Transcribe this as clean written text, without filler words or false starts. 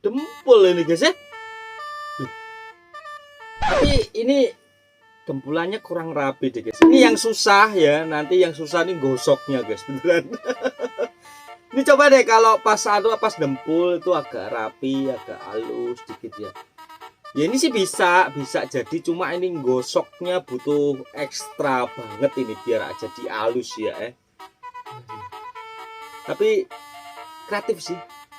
dempul ini guys ya. Tapi ini dempulannya kurang rapi deh guys. Ini yang susah ya, nanti yang susah nih gosoknya guys, beneran. Ini coba deh kalau pas pas dempul itu agak rapi, agak halus sedikit ya. Ya ini sih bisa jadi, cuma ini gosoknya butuh ekstra banget ini biar jadi halus ya. Tapi kreatif sih.